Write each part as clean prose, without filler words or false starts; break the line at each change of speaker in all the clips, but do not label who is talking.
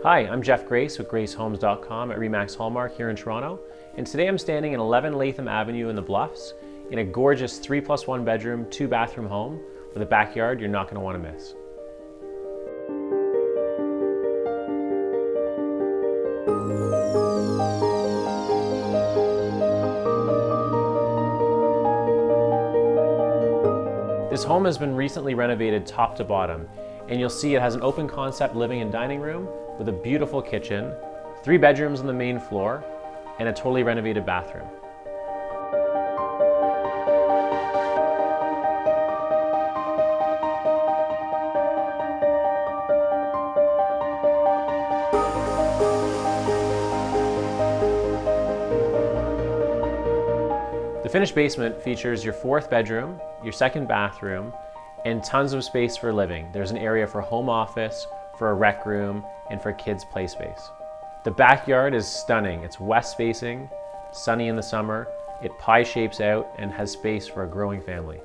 Hi, I'm Geoff Grace with GraceHomes.com at Remax Hallmark here in Toronto, and today I'm standing in 11 Latham Avenue in the Bluffs in a gorgeous 3+1 bedroom, 2-bathroom home with a backyard you're not going to want to miss. This home has been recently renovated top to bottom, and you'll see it has an open concept living and dining room with a beautiful kitchen, 3 bedrooms on the main floor, and a totally renovated bathroom. The finished basement features your 4th bedroom, your 2nd bathroom, and tons of space for living. There's an area for home office, for a rec room, and for kids' play space. The backyard is stunning. It's west facing, sunny in the summer, it pie shapes out and has space for a growing family.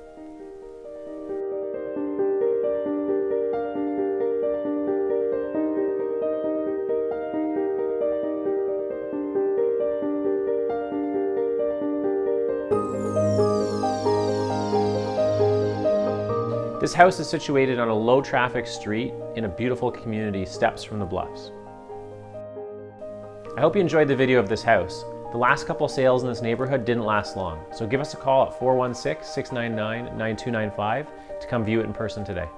This house is situated on a low traffic street in a beautiful community steps from the Bluffs. I hope you enjoyed the video of this house. The last couple sales in this neighborhood didn't last long, so give us a call at 416-699-9295 to come view it in person today.